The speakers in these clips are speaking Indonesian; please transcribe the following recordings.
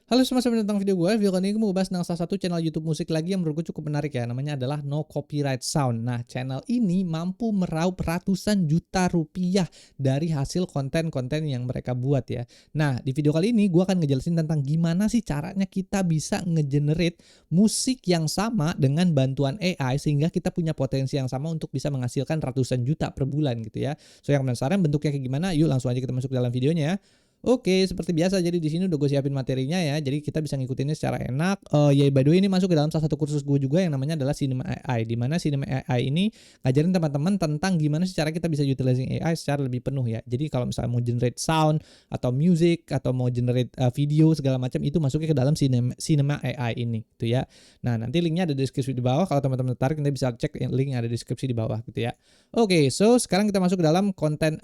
Halo semua, selamat datang video gue. Video kali ini gue mau bahas tentang salah satu channel YouTube musik lagi yang menurut gue cukup menarik ya. Namanya adalah No Copyright Sound. Nah, channel ini mampu meraup ratusan juta rupiah dari hasil konten-konten yang mereka buat ya. Nah, di video kali ini gue akan ngejelasin tentang gimana sih caranya kita bisa ngegenerate musik yang sama dengan bantuan AI sehingga kita punya potensi yang sama untuk bisa menghasilkan ratusan juta per bulan gitu ya. So, yang penasaran bentuknya kayak gimana? Yuk langsung aja kita masuk ke dalam videonya ya. Oke, seperti biasa jadi di sini udah gue siapin materinya ya. Jadi kita bisa ngikutinnya secara enak. Ya by the way ini masuk ke dalam salah satu kursus gue juga yang namanya adalah Cinema AI. Di mana Cinema AI ini ngajarin teman-teman tentang gimana sih cara kita bisa utilizing AI secara lebih penuh ya. Jadi kalau misalnya mau generate sound atau music atau mau generate video segala macam itu masuknya ke dalam Cinema AI ini gitu ya. Nah, nanti linknya ada di deskripsi di bawah. Kalau teman-teman tertarik nanti bisa cek link yang ada di deskripsi di bawah gitu ya. Oke, so sekarang kita masuk ke dalam konten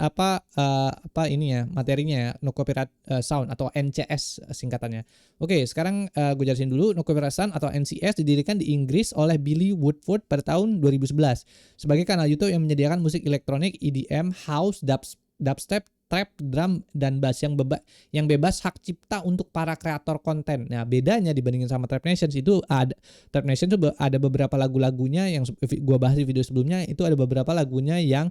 ini ya, materinya ya, No Copyright Sound atau NCS singkatannya. Oke, sekarang gue jelasin dulu. No Copyright Sound atau NCS didirikan di Inggris oleh Billy Woodford pada tahun 2011 sebagai kanal YouTube yang menyediakan musik elektronik, EDM, house, dubstep, trap, drum, dan bass yang bebas hak cipta untuk para kreator konten. Nah, bedanya dibandingin sama Trap Nation itu ada beberapa lagu-lagunya yang gue bahas di video sebelumnya, itu ada beberapa lagunya yang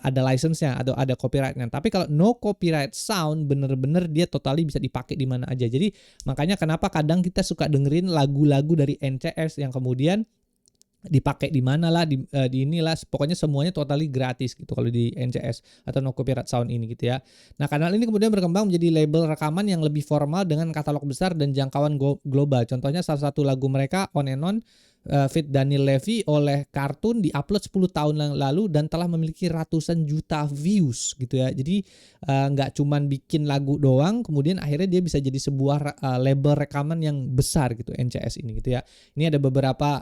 ada license-nya atau ada copyright-nya. Tapi kalau No Copyright Sound bener-bener dia totally bisa dipakai di mana aja. Jadi makanya kenapa kadang kita suka dengerin lagu-lagu dari NCS yang kemudian dipakai di mana lah di inilah, pokoknya semuanya totally gratis gitu kalau di NCS atau No Copyright Sound ini gitu ya. Nah, kanal ini kemudian berkembang menjadi label rekaman yang lebih formal dengan katalog besar dan jangkauan global. Contohnya salah satu lagu mereka On and On feat Daniel Levy oleh Kartun diupload 10 tahun yang lalu dan telah memiliki ratusan juta views gitu ya. Jadi nggak cuman bikin lagu doang, kemudian akhirnya dia bisa jadi sebuah label rekaman yang besar gitu NCS ini gitu ya. Ini ada beberapa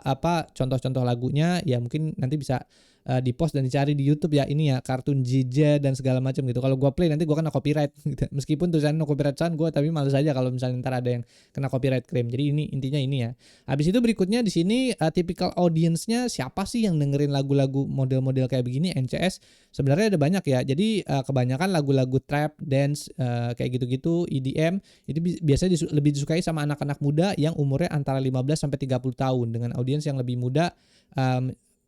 contoh-contoh lagunya ya, mungkin nanti bisa di post dan dicari di YouTube ya, ini ya Kartun Jija dan segala macam gitu. Kalau gua play nanti gua kena copyright gitu. Meskipun tulisannya No Copyright Sound, gua tapi males aja kalau misalnya ntar ada yang kena copyright claim. Jadi ini intinya ini ya. Habis itu berikutnya di sini typical audience-nya siapa sih yang dengerin lagu-lagu model-model kayak begini NCS? Sebenarnya ada banyak ya. Jadi kebanyakan lagu-lagu trap, dance kayak gitu-gitu, EDM itu biasanya lebih disukai sama anak-anak muda yang umurnya antara 15 sampai 30 tahun dengan audiens yang lebih muda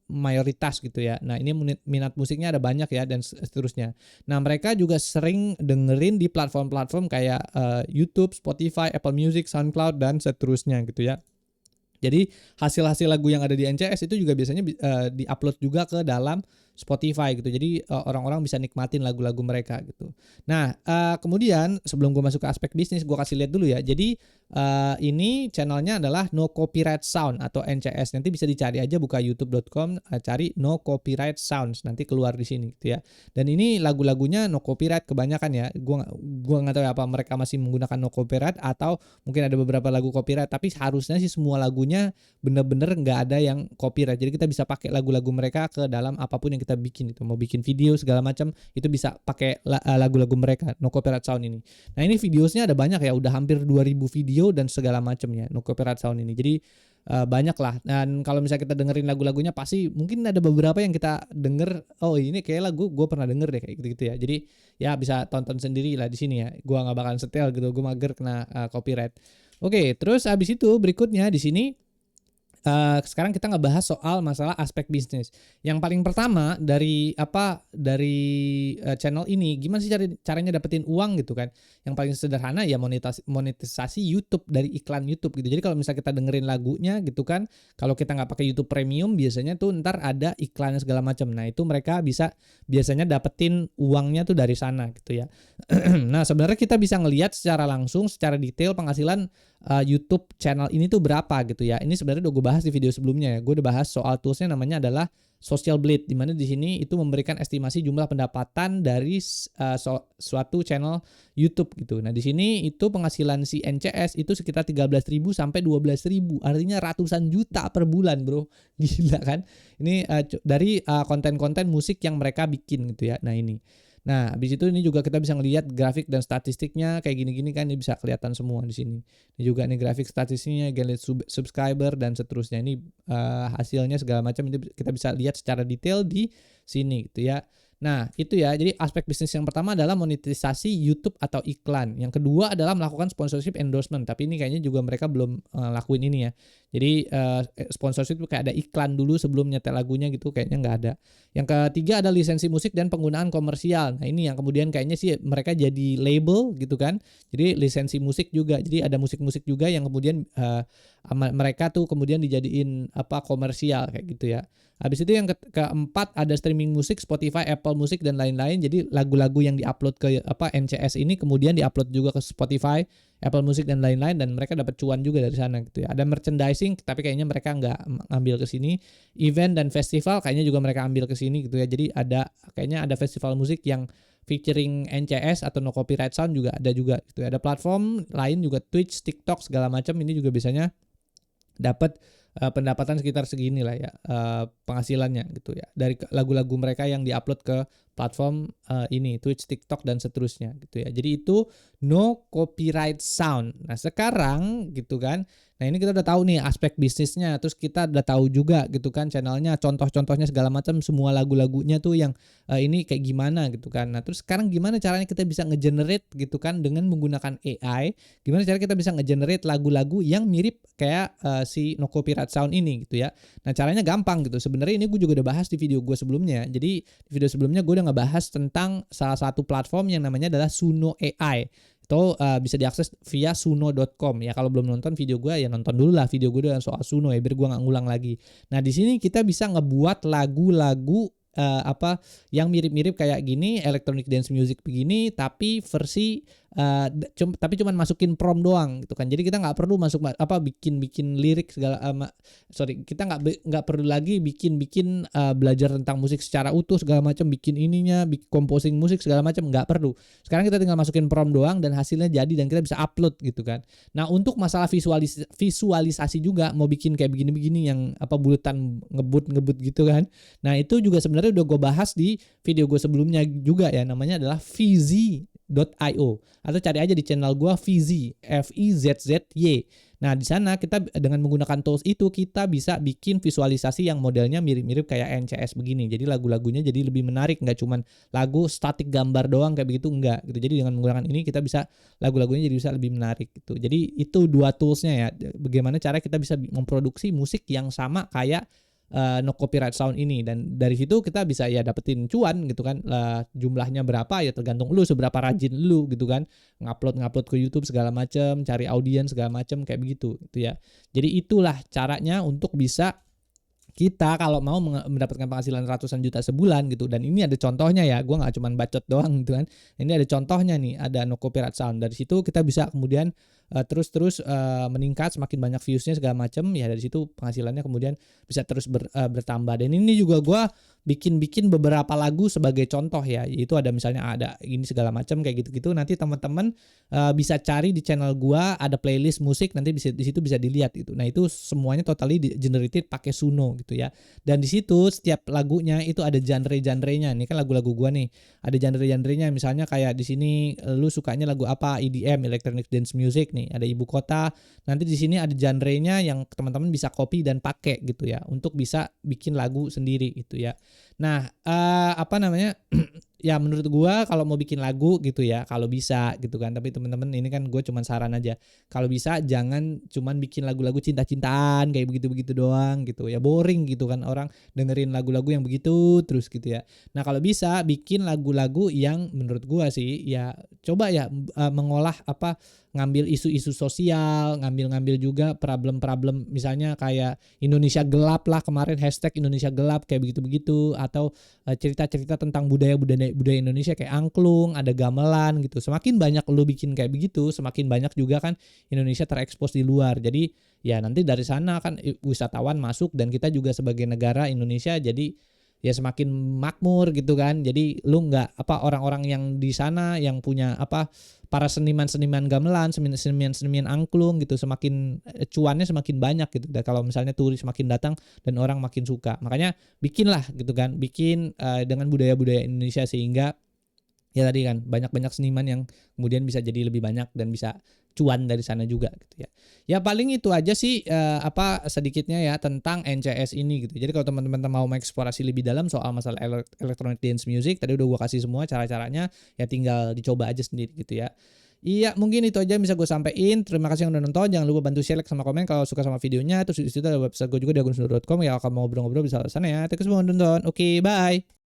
mayoritas gitu ya. Nah, ini minat musiknya ada banyak ya dan seterusnya. Nah, mereka juga sering dengerin di platform-platform kayak YouTube, Spotify, Apple Music, SoundCloud dan seterusnya gitu ya. Jadi hasil-hasil lagu yang ada di NCS itu juga biasanya di-upload juga ke dalam Spotify gitu. Jadi orang-orang bisa nikmatin lagu-lagu mereka gitu. Nah, kemudian sebelum gue masuk ke aspek bisnis, gue kasih lihat dulu ya. Jadi ini channelnya adalah No Copyright Sound atau NCS. Nanti bisa dicari aja, buka youtube.com, cari No Copyright Sounds, nanti keluar di sini gitu ya. Dan ini lagu-lagunya no copyright kebanyakan ya. Gua nggak tahu ya apa mereka masih menggunakan no copyright atau mungkin ada beberapa lagu copyright. Tapi harusnya sih semua lagunya bener-bener nggak ada yang copyright. Jadi kita bisa pakai lagu-lagu mereka ke dalam apapun yang kita bikin itu. Mau bikin video segala macam itu bisa pakai lagu-lagu mereka No Copyright Sound ini. Nah, ini videosnya ada banyak ya, udah hampir 2000 video dan segala macamnya No Copyright Sound ini. Jadi banyak lah. Dan kalau misalnya kita dengerin lagu-lagunya pasti mungkin ada beberapa yang kita denger, oh ini kayak lagu gue pernah denger deh kayak gitu-gitu ya. Jadi ya bisa tonton sendiri lah di sini ya. Gue nggak bakalan setel gitu, gue mager kena copyright. Oke, terus abis itu berikutnya di sini sekarang kita ngebahas soal masalah aspek bisnis. Yang paling pertama dari channel ini, gimana sih caranya dapetin uang gitu kan? Yang paling sederhana ya monetisasi YouTube dari iklan YouTube gitu. Jadi kalau misalnya kita dengerin lagunya gitu kan, kalau kita nggak pakai YouTube Premium biasanya tuh ntar ada iklannya segala macam. Nah, itu mereka bisa biasanya dapetin uangnya tuh dari sana gitu ya. Nah, sebenarnya kita bisa ngelihat secara langsung, secara detail penghasilan YouTube channel ini tuh berapa gitu ya. Ini sebenarnya udah gue bahas di video sebelumnya ya. Gue udah bahas soal toolsnya, namanya adalah Social Blade, di mana di sini itu memberikan estimasi jumlah pendapatan dari suatu channel YouTube gitu. Nah, di sini itu penghasilan si NCS itu sekitar 13.000 sampai 12.000. Artinya ratusan juta per bulan, Bro. Gila kan? Ini dari konten-konten musik yang mereka bikin gitu ya. Nah, ini. Nah, habis itu ini juga kita bisa ngelihat grafik dan statistiknya kayak gini-gini kan, ini bisa kelihatan semua di sini. Ini juga nih grafik statistiknya, gain subscriber dan seterusnya. Ini hasilnya segala macam ini kita bisa lihat secara detail di sini gitu ya. Nah, itu ya. Jadi aspek bisnis yang pertama adalah monetisasi YouTube atau iklan. Yang kedua adalah melakukan sponsorship endorsement, tapi ini kayaknya juga mereka belum lakuin ini ya. Jadi sponsorship itu kayak ada iklan dulu sebelum nyetel lagunya gitu, kayaknya nggak ada. Yang ketiga ada lisensi musik dan penggunaan komersial. Nah, ini yang kemudian kayaknya sih mereka jadi label gitu kan. Jadi lisensi musik juga. Jadi ada musik-musik juga yang kemudian mereka tuh kemudian dijadiin komersial kayak gitu ya. Habis itu yang keempat ada streaming musik, Spotify, Apple Music dan lain-lain. Jadi lagu-lagu yang diupload ke NCS ini kemudian diupload juga ke Spotify, Apple Music dan lain-lain, dan mereka dapat cuan juga dari sana gitu ya. Ada merchandising tapi kayaknya mereka nggak ambil ke sini. Event dan festival kayaknya juga mereka ambil ke sini gitu ya. Jadi kayaknya ada festival musik yang featuring NCS atau no copyright sound juga ada juga gitu ya. Ada platform lain juga, Twitch, TikTok segala macam, ini juga biasanya dapat pendapatan sekitar segini lah ya penghasilannya gitu ya dari lagu-lagu mereka yang diupload ke platform ini Twitch, TikTok dan seterusnya gitu ya. Jadi itu no copyright sound. Nah, sekarang gitu kan. Nah, ini kita udah tahu nih aspek bisnisnya, terus kita udah tahu juga gitu kan channelnya, contoh-contohnya segala macam, semua lagu-lagunya tuh yang ini kayak gimana gitu kan. Nah, terus sekarang gimana caranya kita bisa ngegenerate gitu kan dengan menggunakan AI? Gimana cara kita bisa ngegenerate lagu-lagu yang mirip kayak si no copyright sound ini gitu ya. Nah, caranya gampang gitu. Sebenarnya ini gue juga udah bahas di video gue sebelumnya. Jadi di video sebelumnya gue udah ngebahas tentang salah satu platform yang namanya adalah Suno AI. Itu bisa diakses via suno.com ya. Kalau belum nonton video gue ya nonton dulu lah video gue soal Suno ya, biar gue nggak ngulang lagi. Nah, di sini kita bisa ngebuat lagu-lagu yang mirip-mirip kayak gini, electronic dance music begini, tapi versi tapi cuman masukin prompt doang gitu kan. Jadi kita nggak perlu bikin lirik segala kita nggak perlu lagi bikin belajar tentang musik secara utuh segala macam, bikin ininya, composing musik segala macam, nggak perlu. Sekarang kita tinggal masukin prompt doang dan hasilnya jadi dan kita bisa upload gitu kan. Nah, untuk masalah visualisasi juga mau bikin kayak begini-begini yang buletan ngebut gitu kan. Nah, itu juga sebenarnya udah gue bahas di video gue sebelumnya juga ya, namanya adalah Vizzy.io atau cari aja di channel gue Vizzy, Fizzzy. Nah, di sana kita dengan menggunakan tools itu kita bisa bikin visualisasi yang modelnya mirip-mirip kayak NCS begini. Jadi lagu-lagunya jadi lebih menarik, nggak cuman lagu statik gambar doang kayak begitu, enggak gitu. Jadi dengan menggunakan ini kita bisa lagu-lagunya jadi bisa lebih menarik gitu. Jadi itu dua toolsnya ya. Bagaimana cara kita bisa memproduksi musik yang sama kayak no copyright sound ini, dan dari situ kita bisa ya dapetin cuan gitu kan. Jumlahnya berapa ya tergantung lu seberapa rajin lu gitu kan, ngupload ke YouTube segala macam, cari audiens segala macam kayak begitu gitu ya. Jadi itulah caranya untuk bisa kita kalau mau mendapatkan penghasilan ratusan juta sebulan gitu. Dan ini ada contohnya ya, gue nggak cuma bacot doang gitu kan. Ini ada contohnya nih, ada no copyright sound. Dari situ kita bisa kemudian terus meningkat, semakin banyak viewsnya segala macam ya. Dari situ penghasilannya kemudian bisa terus bertambah. Dan ini juga gue bikin beberapa lagu sebagai contoh ya, yaitu ada misalnya ada ini segala macam kayak gitu-gitu. Nanti teman-teman bisa cari di channel gua, ada playlist musik, nanti di situ bisa dilihat gitu. Nah, itu semuanya totally generated pakai Suno gitu ya. Dan di situ setiap lagunya itu ada genre-genrenya. Ini kan lagu-lagu gua nih, ada genre-genrenya. Misalnya kayak di sini lu sukanya lagu apa? EDM, electronic dance music nih. Ada ibu kota. Nanti di sini ada genre-nya yang teman-teman bisa copy dan pakai gitu ya, untuk bisa bikin lagu sendiri gitu ya. Nah, ya menurut gua kalau mau bikin lagu gitu ya, kalau bisa gitu kan. Tapi teman-teman ini kan gue cuman saran aja. Kalau bisa jangan cuman bikin lagu-lagu cinta-cintaan kayak begitu-begitu doang gitu ya. Boring gitu kan orang dengerin lagu-lagu yang begitu terus gitu ya. Nah, kalau bisa bikin lagu-lagu yang menurut gua sih ya coba ya mengolah ngambil isu-isu sosial, ngambil juga problem-problem misalnya kayak Indonesia gelap lah kemarin, hashtag Indonesia gelap kayak begitu-begitu, atau cerita-cerita tentang budaya Indonesia kayak angklung, ada gamelan gitu. Semakin banyak lu bikin kayak begitu, semakin banyak juga kan Indonesia terekspos di luar. Jadi ya nanti dari sana kan wisatawan masuk dan kita juga sebagai negara Indonesia jadi ya semakin makmur gitu kan. Jadi lu nggak orang-orang yang di sana yang punya para seniman-seniman gamelan, seniman-seniman angklung gitu, semakin cuannya semakin banyak gitu. Dan kalau misalnya turis makin datang dan orang makin suka, makanya bikinlah gitu kan, bikin dengan budaya-budaya Indonesia sehingga Ya tadi kan banyak-banyak seniman yang kemudian bisa jadi lebih banyak dan bisa cuan dari sana juga gitu ya. Ya paling itu aja sih, sedikitnya ya tentang NCS ini gitu. Jadi kalau teman-teman mau mengeksplorasi lebih dalam soal masalah electronic dance music tadi udah gua kasih semua cara-caranya, ya tinggal dicoba aja sendiri gitu ya. Iya mungkin itu aja yang bisa gue sampein. Terima kasih yang udah nonton, jangan lupa bantu share, like, sama komen kalau suka sama videonya. Terus di situ ada website gue juga di agunsundur.com ya, kalau mau ngobrol-ngobrol bisa ke sana ya. Terima kasih semua udah nonton. Oke, bye.